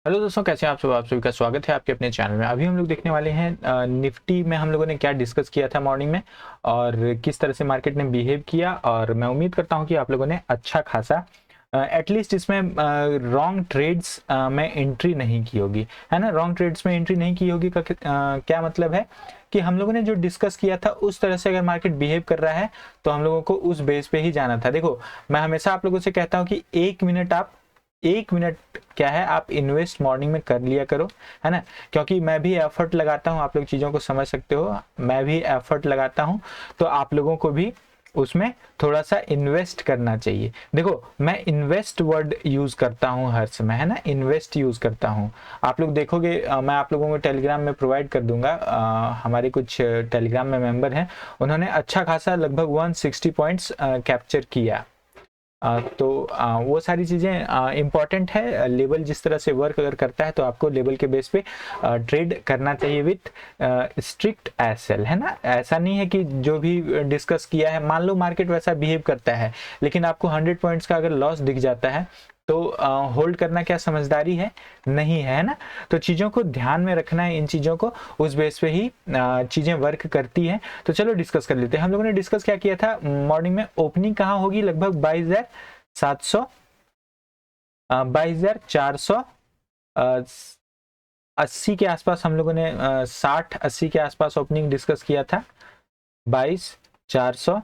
Hello दोस्तों, कैसे हैं आप सब। आप सभी का स्वागत है आपके अपने चैनल में। अभी हम लोग देखने वाले हैं निफ्टी में हम लोगों ने क्या डिस्कस किया था मॉर्निंग में और किस तरह से मार्केट ने बिहेव किया। और मैं उम्मीद करता हूं कि आप लोगों ने अच्छा खासा एटलीस्ट इसमें रॉन्ग ट्रेड्स में एंट्री नहीं की होगी, है ना। रॉन्ग ट्रेड्स में एंट्री नहीं की होगी का क्या मतलब है कि हम लोगों ने जो डिस्कस किया था उस तरह से अगर मार्केट बिहेव कर रहा है तो हम लोगों को उस बेस पे ही जाना था। देखो, मैं हमेशा आप लोगों से कहता हूं कि एक मिनट क्या है, आप इन्वेस्ट मॉर्निंग में कर लिया करो, है ना। क्योंकि मैं भी एफर्ट लगाता हूँ, आप लोग चीज़ों को समझ सकते हो, मैं भी एफर्ट लगाता हूँ, तो आप लोगों को भी उसमें थोड़ा सा इन्वेस्ट करना चाहिए। देखो, मैं इन्वेस्ट वर्ड यूज करता हूँ हर समय, है ना, इन्वेस्ट यूज करता हूँ। आप लोग देखोगे, मैं आप लोगों को टेलीग्राम में प्रोवाइड कर दूंगा। हमारे कुछ टेलीग्राम में मेंबर हैं, उन्होंने अच्छा खासा लगभग 160 पॉइंट्स कैप्चर किया। तो वो सारी चीज़ें इम्पॉर्टेंट है। लेबल जिस तरह से वर्क अगर करता है तो आपको लेबल के बेस पे ट्रेड करना चाहिए विथ स्ट्रिक्ट एसएल, है ना। ऐसा नहीं है कि जो भी डिस्कस किया है, मान लो मार्केट वैसा बिहेव करता है लेकिन आपको 100 पॉइंट्स का अगर लॉस दिख जाता है तो होल्ड करना क्या समझदारी है? नहीं है ना। तो चीज़ों को ध्यान में रखना है, इन चीज़ों को, उस बेस पे ही चीज़ें वर्क करती हैं। तो चलो डिस्कस कर लेते हैं। हम लोगों ने डिस्कस क्या किया था मॉर्निंग में, ओपनिंग कहाँ होगी, लगभग 22,700 22,480 के आसपास हम लोगों ने 60-80 के आसपास ओपनिंग डिस्कस किया था। 22,460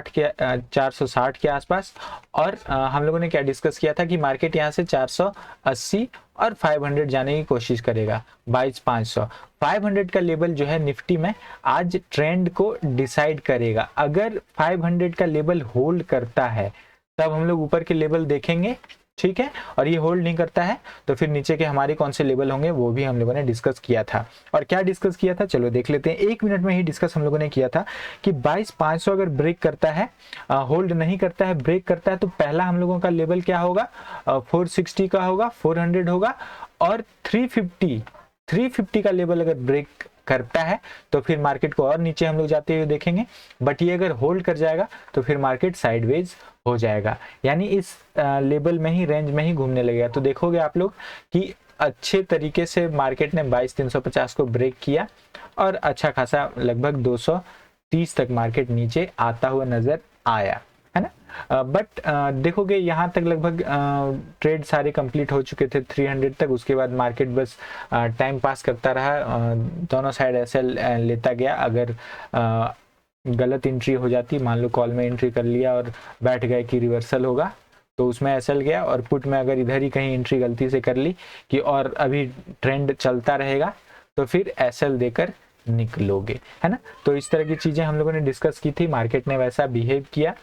के 460 के आसपास। और हम लोगों ने क्या डिस्कस किया था कि मार्केट यहाँ से 480 और 500 जाने की कोशिश करेगा। 22,500 500 का लेवल जो है निफ्टी में आज ट्रेंड को डिसाइड करेगा। अगर 500 का लेवल होल्ड करता है तब हम लोग ऊपर के लेवल देखेंगे, ठीक है। और ये होल्ड नहीं करता है तो फिर नीचे के हमारे कौन से लेवल होंगे वो भी हम लोगों ने डिस्कस किया था। और क्या डिस्कस किया था चलो देख लेते हैं। एक मिनट में ही डिस्कस हम लोगों ने किया था कि 22,500 अगर ब्रेक करता है, होल्ड नहीं करता है, ब्रेक करता है, तो पहला हम लोगों का लेवल क्या होगा, 460 का होगा, 400 होगा। और 350 का लेवल अगर ब्रेक करता है तो फिर मार्केट को और नीचे हम लोग जाते हुए देखेंगे। बट ये अगर होल्ड कर जाएगा तो फिर मार्केट साइडवेज हो जाएगा, यानी इस लेवल में ही, रेंज में ही घूमने लगेगा। तो देखोगे आप लोग कि अच्छे तरीके से मार्केट ने 22,350 को ब्रेक किया और अच्छा खासा लगभग 230 तक मार्केट नीचे आता हुआ नजर आया, है ना। बट देखोगे यहाँ तक लगभग ट्रेड सारे कंप्लीट हो चुके थे 300 तक। उसके बाद मार्केट बस टाइम पास करता रहा, दोनों साइड ऐसे लेता गया। अगर गलत एंट्री हो जाती, मान लो कॉल में एंट्री कर लिया और बैठ गए कि रिवर्सल होगा, तो उसमें एसएल गया। और पुट में अगर इधर ही कहीं एंट्री गलती से कर ली कि और अभी ट्रेंड चलता रहेगा तो फिर एसएल देकर निकलोगे, है ना। तो इस तरह की चीजें हम लोगों ने डिस्कस की थी, मार्केट ने वैसा बिहेव किया।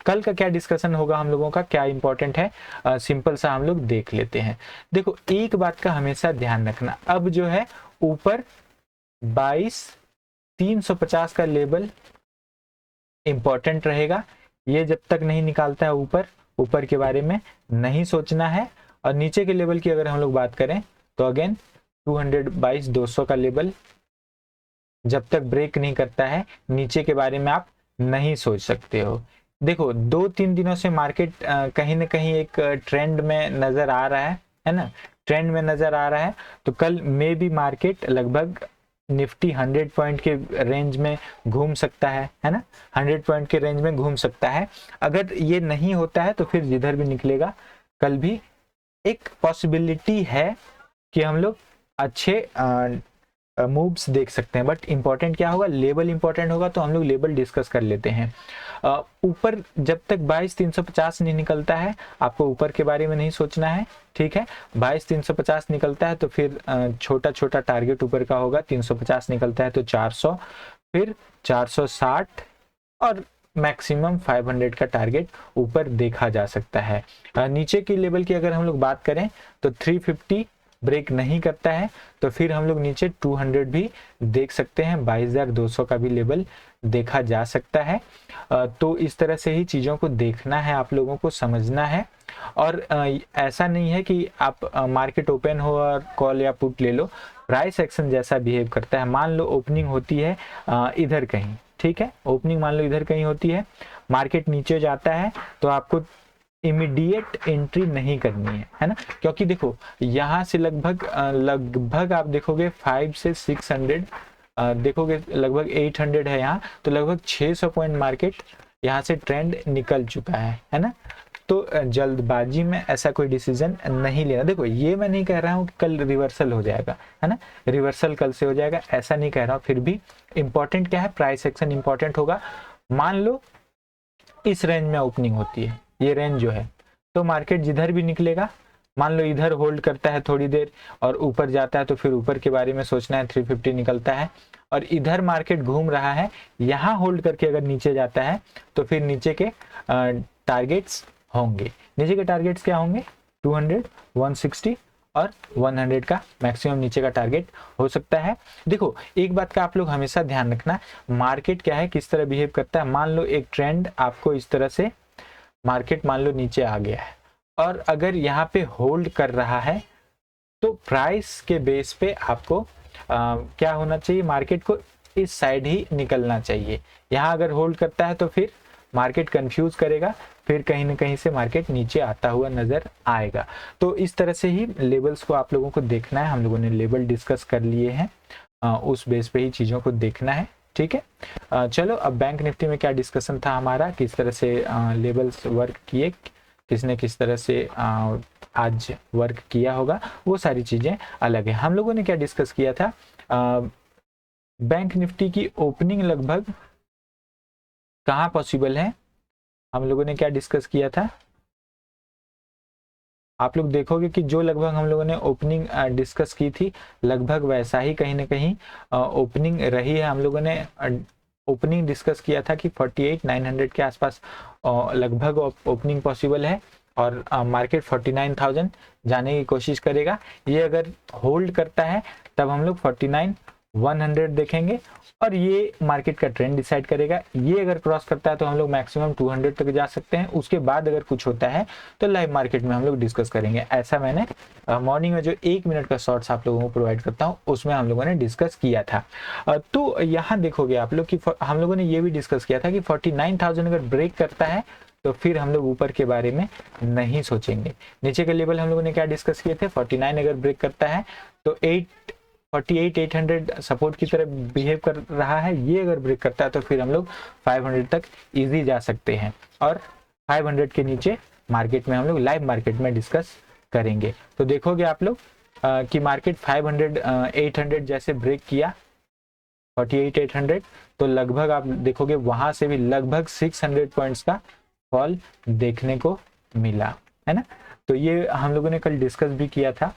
कल का क्या डिस्कशन होगा हम लोगों का, क्या इंपॉर्टेंट है, सिंपल सा हम लोग देख लेते हैं। देखो, एक बात का हमेशा ध्यान रखना, अब जो है ऊपर 22,350 का लेवल इंपॉर्टेंट रहेगा। ये जब तक नहीं निकालता है ऊपर के बारे में नहीं सोचना है। और नीचे के लेवल की अगर हम लोग बात करें तो अगेन 222,200 का लेवल जब तक ब्रेक नहीं करता है नीचे के बारे में आप नहीं सोच सकते हो। देखो, 2-3 दिनों से मार्केट कहीं ना कहीं एक ट्रेंड में नजर आ रहा है ना, ट्रेंड में नजर आ रहा है। तो कल में भी मार्केट लगभग निफ्टी 100 पॉइंट के रेंज में घूम सकता है ना, 100 पॉइंट के रेंज में घूम सकता है। अगर ये नहीं होता है तो फिर जिधर भी निकलेगा कल भी एक पॉसिबिलिटी है कि हम लोग अच्छे मूव्स देख सकते हैं। बट इंपॉर्टेंट क्या होगा, लेवल इंपॉर्टेंट होगा। तो हम लोग लेवल डिस्कस कर लेते हैं। ऊपर जब तक 22,350 नहीं निकलता है आपको ऊपर के बारे में नहीं सोचना है, ठीक है। 22,350 निकलता है तो फिर छोटा छोटा टारगेट ऊपर का होगा। 350 निकलता है तो 400, फिर 460 और मैक्सिमम 500 का टारगेट ऊपर देखा जा सकता है। नीचे की लेवल की अगर हम लोग बात करें तो 350 ब्रेक नहीं करता है तो फिर हम लोग नीचे 200 भी देख सकते हैं, 22,200 का भी लेवल देखा जा सकता है। तो इस तरह से ही चीज़ों को देखना है, आप लोगों को समझना है। और ऐसा नहीं है कि आप मार्केट ओपन हो और कॉल या पुट ले लो, प्राइस एक्शन जैसा बिहेव करता है। मान लो ओपनिंग होती है इधर कहीं, ठीक है, ओपनिंग मान लो इधर कहीं होती है, मार्केट नीचे जाता है तो आपको इमीडिएट एंट्री नहीं करनी है ना, क्योंकि देखो यहाँ से लगभग आप देखोगे 5 से 600, देखोगे लगभग 800 है यहाँ, तो लगभग 600 पॉइंट मार्केट यहाँ से ट्रेंड निकल चुका है ना। तो जल्दबाजी में ऐसा कोई डिसीजन नहीं लेना। देखो ये मैं नहीं कह रहा हूँ कि कल रिवर्सल हो जाएगा, है ना, रिवर्सल कल से हो जाएगा, ऐसा नहीं कह रहा हूँ। फिर भी इंपॉर्टेंट क्या है, प्राइस एक्शन इंपॉर्टेंट होगा। मान लो इस रेंज में ओपनिंग होती है, ये रेंज जो है, तो मार्केट जिधर भी निकलेगा, मान लो इधर होल्ड करता है थोड़ी देर और ऊपर जाता है, तो फिर ऊपर के बारे में सोचना है, 350 निकलता है और इधर मार्केट घूम रहा है, यहाँ होल्ड करके अगर नीचे जाता है तो फिर नीचे के टारगेट्स होंगे। नीचे के टारगेट्स क्या होंगे, 200, 160 और 100 का मैक्सिमम नीचे का टारगेट हो सकता है। देखो एक बात का आप लोग हमेशा ध्यान रखना, मार्केट क्या है, किस तरह बिहेव करता है। मान लो एक ट्रेंड आपको इस तरह से, मार्केट मान लो नीचे आ गया है और अगर यहाँ पे होल्ड कर रहा है, तो प्राइस के बेस पे आपको क्या होना चाहिए, मार्केट को इस साइड ही निकलना चाहिए। यहाँ अगर होल्ड करता है तो फिर मार्केट कंफ्यूज करेगा, फिर कहीं ना कहीं से मार्केट नीचे आता हुआ नजर आएगा। तो इस तरह से ही लेवल्स को आप लोगों को देखना है। हम लोगों ने लेवल डिस्कस कर लिए हैं, उस बेस पे ही चीज़ों को देखना है, ठीक है। चलो अब बैंक निफ्टी में क्या डिस्कशन था हमारा, किस तरह से लेवल्स वर्क किए, किसने किस तरह से आज वर्क किया होगा, वो सारी चीज़ें अलग है। हम लोगों ने क्या डिस्कस किया था, बैंक निफ्टी की ओपनिंग लगभग कहाँ पॉसिबल है, हम लोगों ने क्या डिस्कस किया था। आप लोग देखोगे कि जो लगभग हम लोगों ने ओपनिंग डिस्कस की थी, लगभग वैसा ही कहीं ना कहीं ओपनिंग रही है। हम लोगों ने ओपनिंग डिस्कस किया था कि 48,900 के आसपास लगभग ओपनिंग पॉसिबल है और मार्केट 49,000 जाने की कोशिश करेगा। ये अगर होल्ड करता है तब हम लोग 49,100 देखेंगे और ये मार्केट का ट्रेंड डिसाइड करेगा। ये अगर क्रॉस करता है तो हम लोग मैक्सिमम 200 तक जा सकते हैं। उसके बाद अगर कुछ होता है तो लाइव मार्केट में हम लोग डिस्कस करेंगे। ऐसा मैंने मॉर्निंग में जो 1 मिनट का शॉर्ट्स आप लोगों को प्रोवाइड करता हूँ उसमें हम लोगों ने डिस्कस किया था। तो यहाँ देखोगे आप लोग कि हम लोगों ने ये भी डिस्कस किया था कि 49,000 अगर ब्रेक करता है तो फिर हम लोग ऊपर के बारे में नहीं सोचेंगे। नीचे के लेवल हम लोगों ने क्या डिस्कस किए थे, 49 अगर ब्रेक करता है तो 48,800 सपोर्ट की तरह बिहेव कर रहा है। ये अगर ब्रेक करता है तो फिर हम लोग 500 तक इजी जा सकते हैं और 500 के नीचे मार्केट में हम लोग लाइव मार्केट में डिस्कस करेंगे। तो देखोगे आप लोग कि मार्केट 500 800 जैसे ब्रेक किया 48,800, तो लगभग आप देखोगे वहां से भी लगभग 600 पॉइंट्स का फॉल देखने को मिला, है ना। तो ये हम लोगों ने कल डिस्कस भी किया था,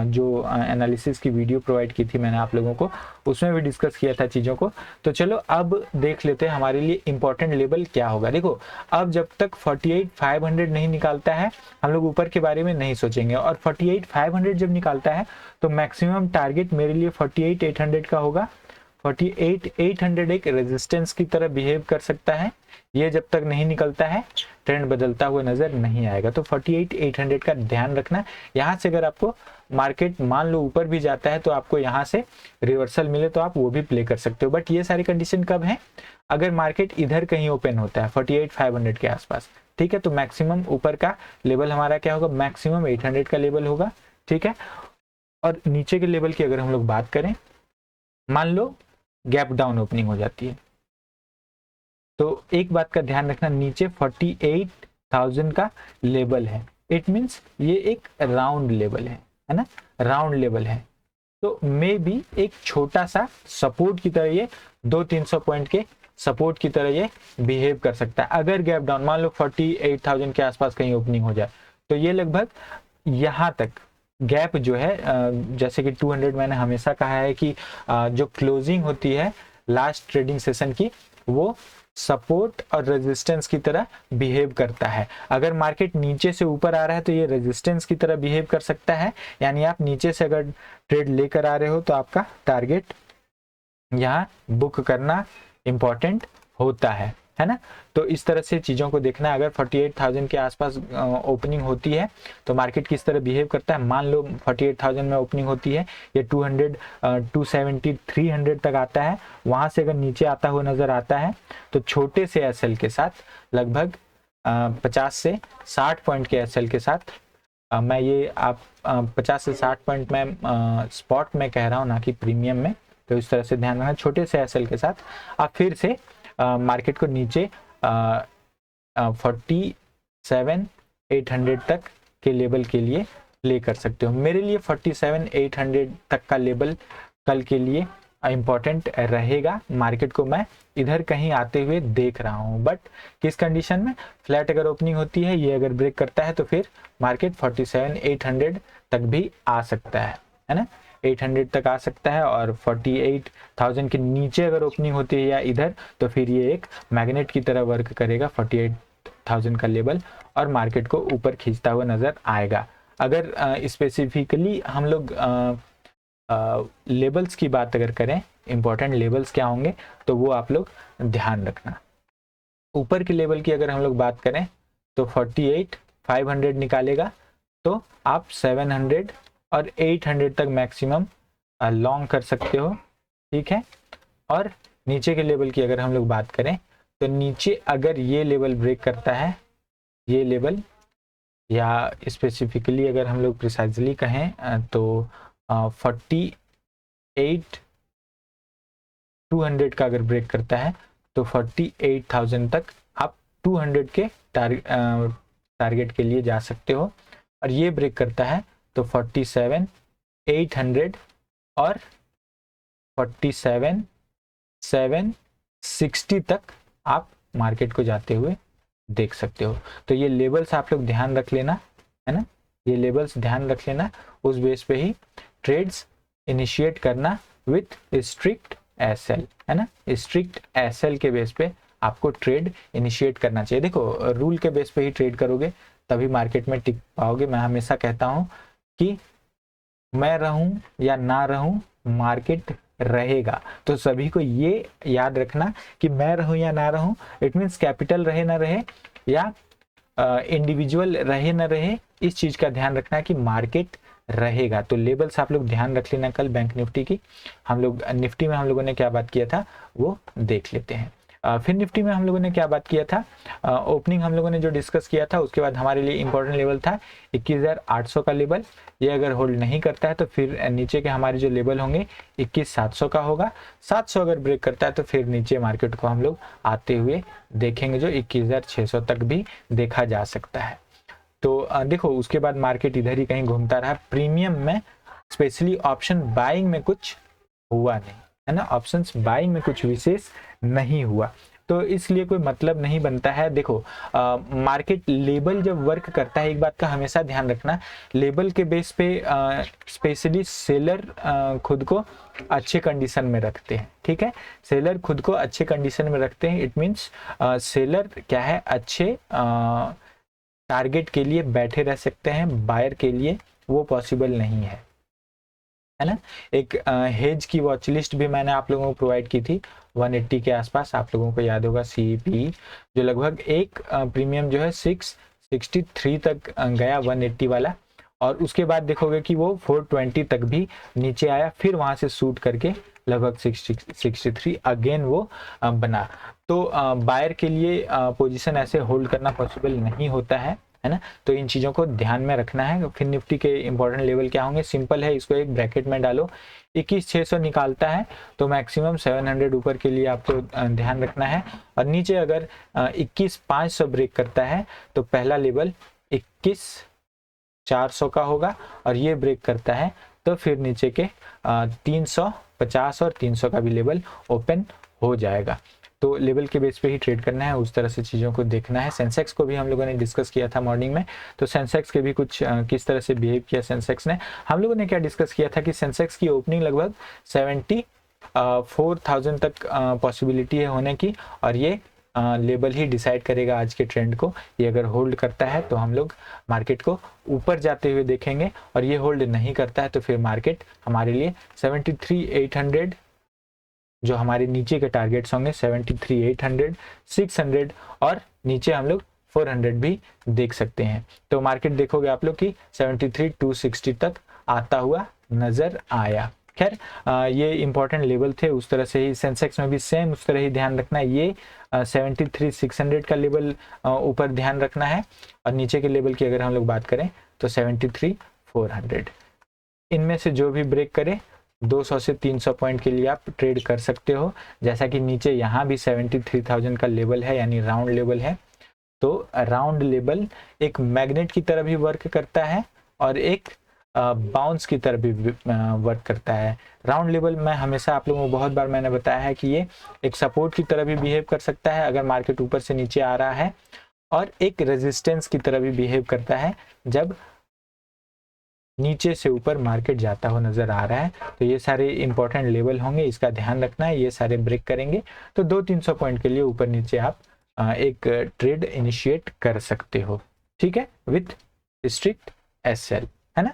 जो एनालिसिस की वीडियो प्रोवाइड की थी मैंने आप लोगों को, उसमें भी डिस्कस किया था चीज़ों को। तो चलो अब देख लेते हैं हमारे लिए इंपॉर्टेंट लेवल क्या होगा। देखो अब जब तक 48,500 नहीं निकालता है हम लोग ऊपर के बारे में नहीं सोचेंगे, और 48,500 जब निकालता है तो मैक्सिमम टारगेट मेरे लिए 48,800 का होगा। 48,800 एक रेजिस्टेंस की तरह बिहेव कर सकता है। ये जब तक नहीं निकलता है ट्रेंड बदलता हुआ नजर नहीं आएगा। तो 48,800 का ध्यान रखना। यहाँ से अगर आपको मार्केट मान लो ऊपर भी जाता है तो आपको यहाँ से रिवर्सल मिले तो आप वो भी प्ले कर सकते हो। बट ये सारी कंडीशन कब है, अगर मार्केट इधर कहीं ओपन होता है 48,500 के आसपास, ठीक है, तो मैक्सिमम ऊपर का लेवल हमारा क्या होगा, मैक्सिमम 800 का लेवल होगा, ठीक है। और नीचे के लेवल की अगर हम लोग बात करें, मान लो गैप डाउन ओपनिंग हो जाती है तो एक बात का ध्यान रखना, नीचे 48,000 का लेवल है, इट मींस ये एक राउंड लेवल है ना, राउंड लेवल है। तो मे बी एक छोटा सा सपोर्ट की तरह ये 200-300 पॉइंट के सपोर्ट की तरह ये बिहेव कर सकता है। अगर गैप डाउन मान लो 48,000 के आसपास कहीं ओपनिंग हो जाए तो ये लगभग यहाँ तक गैप जो है, जैसे कि 200 मैंने हमेशा कहा है कि जो क्लोजिंग होती है लास्ट ट्रेडिंग सेशन की, वो सपोर्ट और रेजिस्टेंस की तरह बिहेव करता है। अगर मार्केट नीचे से ऊपर आ रहा है तो ये रेजिस्टेंस की तरह बिहेव कर सकता है, यानी आप नीचे से अगर ट्रेड लेकर आ रहे हो तो आपका टारगेट यहाँ बुक करना इंपॉर्टेंट होता है ना। तो इस तरह से चीज़ों को देखना है। अगर 48,000 के आसपास ओपनिंग होती है तो मार्केट किस तरह बिहेव करता है। मान लो 48,000 में ओपनिंग होती है, ये 200 270 300 तक आता है, वहां से अगर नीचे आता हुआ नजर आता है तो छोटे से एसएल के साथ लगभग 50 से 60 पॉइंट के एसएल के साथ मैं ये आप 50 से 60 पॉइंट में स्पॉट में कह रहा हूँ, ना कि प्रीमियम में, तो इस तरह से ध्यान रखना। छोटे से एसएल के साथ आप फिर से मार्केट को नीचे 47,800 तक के लेवल के लिए प्ले कर सकते हो। मेरे लिए 47,800 तक का लेवल कल के लिए इंपॉर्टेंट रहेगा। मार्केट को मैं इधर कहीं आते हुए देख रहा हूं, बट किस कंडीशन में? फ्लैट अगर ओपनिंग होती है, ये अगर ब्रेक करता है तो फिर मार्केट 47,800 तक भी आ सकता है ना, 800 तक आ सकता है। और 48,000 के नीचे अगर ओपनिंग होती है या इधर, तो फिर ये एक मैग्नेट की तरह वर्क करेगा 48,000 का लेवल, और मार्केट को ऊपर खींचता हुआ नजर आएगा। अगर स्पेसिफिकली हम लोग लेवल्स की बात अगर करें, इंपॉर्टेंट लेवल्स क्या होंगे, तो वो आप लोग ध्यान रखना। ऊपर के लेवल की अगर हम लोग बात करें तो 48,500 निकालेगा, तो आप 700 और 800 तक मैक्सिमम लॉन्ग कर सकते हो, ठीक है। और नीचे के लेवल की अगर हम लोग बात करें तो नीचे अगर ये लेवल ब्रेक करता है, ये लेवल, या स्पेसिफिकली अगर हम लोग प्रिसाइजली कहें तो 48,200 का अगर ब्रेक करता है तो 48,000 तक आप 200 के टारगेट के लिए जा सकते हो। और ये ब्रेक करता है तो 47,800 और 47,760 तक आप मार्केट को जाते हुए देख सकते हो। तो ये लेवल्स आप लोग ध्यान रख लेना, है ना, ये लेवल्स ध्यान रख लेना। उस बेस पे ही ट्रेड्स इनिशिएट करना विथ स्ट्रिक्ट एसएल, है ना, स्ट्रिक्ट एसएल के बेस पे आपको ट्रेड इनिशिएट करना चाहिए। देखो, रूल के बेस पे ही ट्रेड करोगे तभी मार्केट में टिक पाओगे। मैं हमेशा कहता हूं कि मैं रहूं या ना रहूं, मार्केट रहेगा। तो सभी को ये याद रखना कि मैं रहूं या ना रहूं, इट मीन्स कैपिटल रहे ना रहे या इंडिविजुअल रहे ना रहे, इस चीज का ध्यान रखना कि मार्केट रहेगा। तो लेवल्स आप लोग ध्यान रख लेना। कल बैंक निफ्टी की हम लोग, निफ्टी में हम लोगों ने क्या बात किया था वो देख लेते हैं। फिर निफ्टी में हम लोगों ने क्या बात किया था, ओपनिंग हम लोगों ने जो डिस्कस किया था, उसके बाद हमारे लिए इंपॉर्टेंट लेवल था 21,800 का लेवल। ये अगर होल्ड नहीं करता है तो फिर नीचे के हमारे जो लेवल होंगे 21,700 का होगा। 700 अगर ब्रेक करता है तो फिर नीचे मार्केट को हम लोग आते हुए देखेंगे, जो 21,600 तक भी देखा जा सकता है। तो देखो, उसके बाद मार्केट इधर ही कहीं घूमता रहा। प्रीमियम में स्पेशली ऑप्शन बाइंग में कुछ हुआ नहीं, है ना, ऑप्शंस बाइंग में कुछ विशेष नहीं हुआ, तो इसलिए कोई मतलब नहीं बनता है। देखो, मार्केट लेबल जब वर्क करता है, एक बात का हमेशा ध्यान रखना, लेबल के बेस पे स्पेशली सेलर खुद को अच्छे कंडीशन में रखते हैं, ठीक है, सेलर खुद को अच्छे कंडीशन में रखते हैं। इट मीन्स सेलर क्या है, अच्छे टारगेट के लिए बैठे रह सकते हैं, बायर के लिए वो पॉसिबल नहीं है ना। एक हेज की वॉच लिस्ट भी मैंने आप लोगों को प्रोवाइड की थी 180 के आसपास, आप लोगों को याद होगा, CPE, जो लगभग एक प्रीमियम जो है 663 तक गया 180 वाला, और उसके बाद देखोगे कि वो 420 तक भी नीचे आया, फिर वहां से शूट करके लगभग 63 अगेन वो बना। तो बायर के लिए पोजीशन ऐसे होल्ड करना पॉसिबल नहीं होता है ना। तो इन चीज़ों को ध्यान में रखना है। फिर निफ्टी के इंपॉर्टेंट लेवल क्या होंगे, सिंपल है, इसको एक ब्रैकेट में डालो। 21,600 निकालता है तो मैक्सिमम 700 ऊपर के लिए आपको ध्यान रखना है। और नीचे अगर 21,500 ब्रेक करता है तो पहला लेवल 21,400 का होगा, और ये ब्रेक करता है तो फिर नीचे के 350 और 300 का भी लेवल ओपन हो जाएगा। तो लेवल के बेस पे ही ट्रेड करना है, उस तरह से चीज़ों को देखना है। सेंसेक्स को भी हम लोगों ने डिस्कस किया था मॉर्निंग में, तो सेंसेक्स के भी कुछ किस तरह से बिहेव किया सेंसेक्स ने। हम लोगों ने क्या डिस्कस किया था कि सेंसेक्स की ओपनिंग लगभग 74,000 तक पॉसिबिलिटी है होने की, और ये लेवल ही डिसाइड करेगा आज के ट्रेंड को। ये अगर होल्ड करता है तो हम लोग मार्केट को ऊपर जाते हुए देखेंगे, और ये होल्ड नहीं करता है तो फिर मार्केट हमारे लिए 73,800 जो हमारे नीचे के टारगेट्स होंगे, 73,800, 600 और नीचे हम लोग 400 भी देख सकते हैं। तो मार्केट देखोगे आप लोग कि 73,260 तक आता हुआ नजर आया। खैर ये इंपॉर्टेंट लेवल थे। उस तरह से ही सेंसेक्स में भी सेम उस तरह ही ध्यान रखना है। ये 73,600 का लेवल ऊपर ध्यान रखना है, और नीचे के लेवल की अगर हम लोग बात करें तो 73,400। इनमें से जो भी ब्रेक करे 200 से 300 पॉइंट के लिए आप ट्रेड कर सकते हो। जैसा कि नीचे यहाँ भी 73,000 का लेवल है, यानी राउंड लेवल है। तो राउंड लेवल एक मैग्नेट की तरह भी वर्क करता है और एक बाउंस की तरह भी वर्क करता है। राउंड लेवल में हमेशा आप लोगों को बहुत बार मैंने बताया है कि ये एक सपोर्ट की तरह भी बिहेव कर सकता है अगर मार्केट ऊपर से नीचे आ रहा है, और एक रेजिस्टेंस की तरह भी बिहेव करता है जब नीचे से ऊपर मार्केट जाता हुआ नजर आ रहा है। तो ये सारे इंपॉर्टेंट लेवल होंगे, इसका ध्यान रखना है। ये सारे ब्रेक करेंगे तो 200-300 पॉइंट के लिए ऊपर नीचे आप एक ट्रेड इनिशिएट कर सकते हो, ठीक है, विथ स्ट्रिक्ट एसएल, है ना।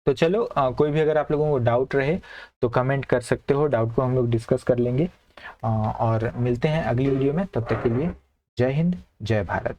तो चलो कोई भी अगर आप लोगों को डाउट रहे तो कमेंट कर सकते हो, डाउट को हम लोग डिस्कस कर लेंगे। और मिलते हैं अगली वीडियो में, तब तक के लिए जय हिंद, जय भारत।